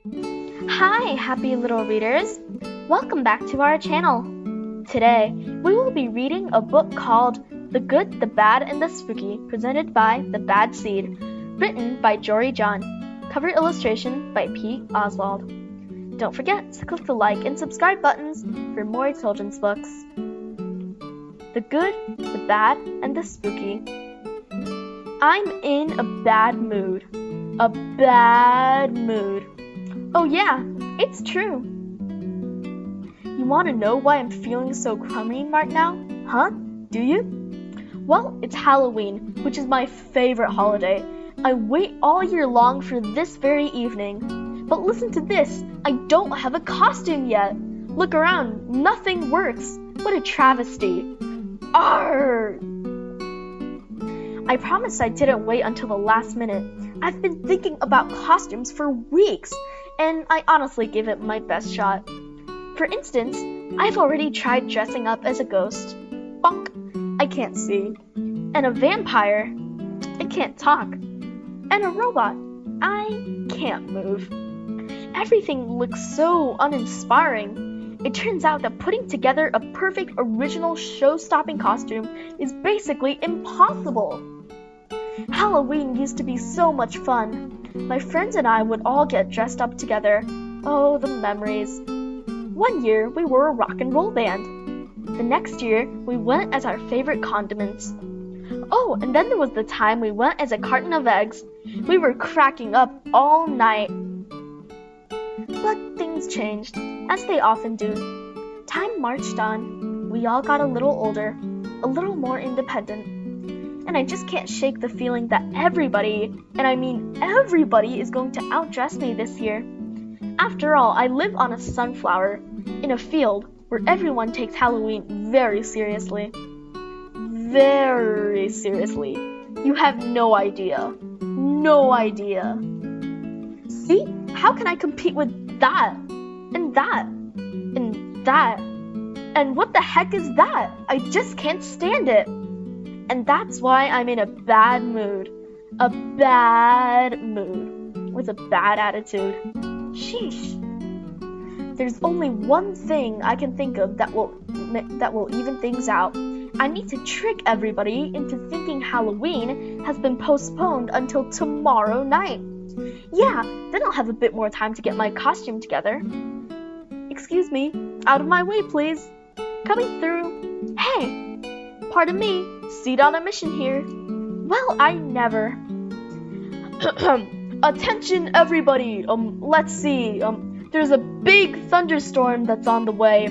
Hi, happy little readers! Welcome back to our channel. Today, we will be reading a book called The Good, the Bad, and the Spooky, presented by The Bad Seed, written by Jory John. Cover illustration by Pete Oswald. Don't forget to click the like and subscribe buttons for more children's books. The Good, the Bad, and the Spooky. I'm in a bad mood. A bad mood. Oh yeah, it's true. You want to know why I'm feeling so crummy right now? Huh? Do you? Well, it's Halloween, which is my favorite holiday. I wait all year long for this very evening. But listen to this, I don't have a costume yet. Look around, nothing works. What a travesty. Arrgh! I promised I didn't wait until the last minute. I've been thinking about costumes for weeks, and I honestly gave it my best shot. For instance, I've already tried dressing up as a ghost. Bonk, I can't see. And a vampire, I can't talk. And a robot, I can't move. Everything looks so uninspiring. It turns out that putting together a perfect original show-stopping costume is basically impossible. Halloween used to be so much fun. My friends and I would all get dressed up together. Oh, the memories. One year, we were a rock and roll band. The next year, we went as our favorite condiments. Oh, and then there was the time we went as a carton of eggs. We were cracking up all night. But things changed, as they often do. Time marched on. We all got a little older, a little more independent. And I just can't shake the feeling that everybody, and I mean everybody, is going to outdress me this year. After all, I live on a sunflower, in a field where everyone takes Halloween very seriously. Very seriously. You have no idea. No idea. See? How can I compete with that? And that? And that? And what the heck is that? I just can't stand it. And that's why I'm in a bad mood. A bad mood. With a bad attitude. Sheesh. There's only one thing I can think of that will even things out. I need to trick everybody into thinking Halloween has been postponed until tomorrow night. Yeah, then I'll have a bit more time to get my costume together. Excuse me, out of my way, please. Coming through. Hey! Pardon me, Seed on a mission here. Well, I never. Attention, everybody. Let's see. There's a big thunderstorm that's on the way.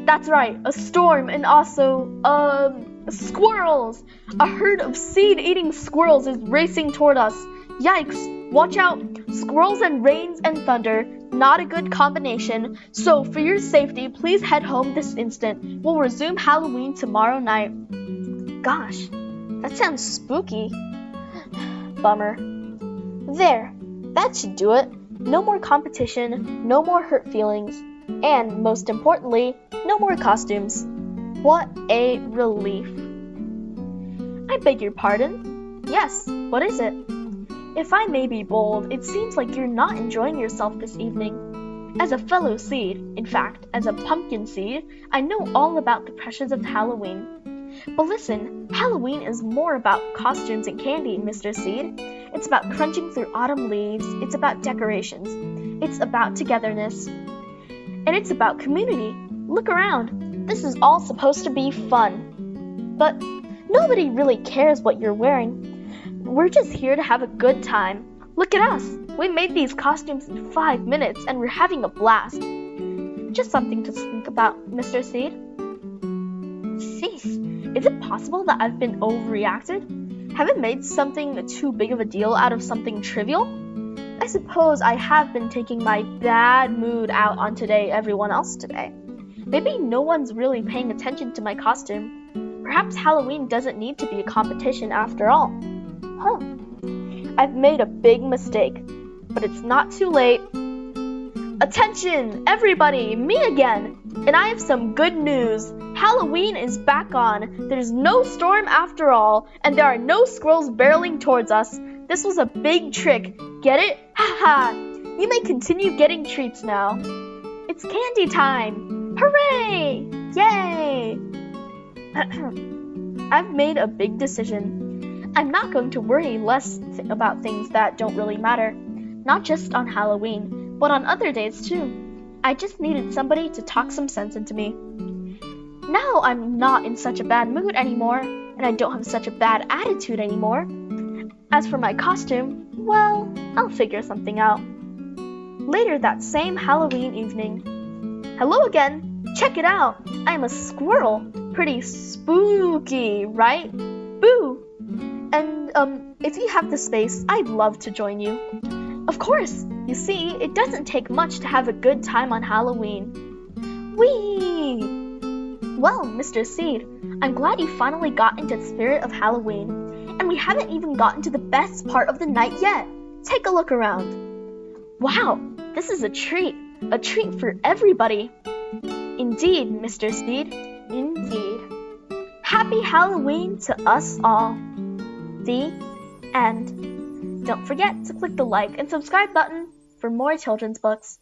That's right, a storm, and also, squirrels. A herd of seed-eating squirrels is racing toward us. Yikes! Watch out. Squirrels and rains and thunder. Not a good combination. So, for your safety, please head home this instant. We'll resume Halloween tomorrow night. Gosh, that sounds spooky. Bummer. There, that should do it. No more competition, no more hurt feelings, and most importantly, no more costumes. What a relief. I beg your pardon? Yes, what is it? If I may be bold, it seems like you're not enjoying yourself this evening. As a fellow seed, in fact, as a pumpkin seed, I know all about the pressures of Halloween. But listen, Halloween is more about costumes and candy, Mr. Seed. It's about crunching through autumn leaves. It's about decorations. It's about togetherness. And it's about community. Look around. This is all supposed to be fun. But nobody really cares what you're wearing. We're just here to have a good time. Look at us. We made these costumes in 5 minutes and we're having a blast. Just something to think about, Mr. Seed. Cease. Is it possible that I've been overreacted? Have I made something too big of a deal out of something trivial? I suppose I have been taking my bad mood out on everyone else today. Maybe no one's really paying attention to my costume. Perhaps Halloween doesn't need to be a competition after all. I've made a big mistake, but it's not too late. Attention, everybody, me again! And I have some good news. Halloween is back on. There's no storm after all, and there are no squirrels barreling towards us. This was a big trick. Get it? Ha ha! You may continue getting treats now. It's candy time! Hooray! Yay! I've made a big decision. I'm not going to worry less about things that don't really matter. Not just on Halloween, but on other days too. I just needed somebody to talk some sense into me. Now I'm not in such a bad mood anymore, and I don't have such a bad attitude anymore. As for my costume, well, I'll figure something out. Later that same Halloween evening. Hello again! Check it out! I'm a squirrel! Pretty spooky, right? Boo! And, if you have the space, I'd love to join you. Of course! You see, it doesn't take much to have a good time on Halloween. Whee! Well, Mr. Seed, I'm glad you finally got into the spirit of Halloween. And we haven't even gotten to the best part of the night yet. Take a look around. Wow, this is a treat for everybody. Indeed, Mr. Seed, indeed. Happy Halloween to us all. The end. Don't forget to click the like and subscribe button for more children's books.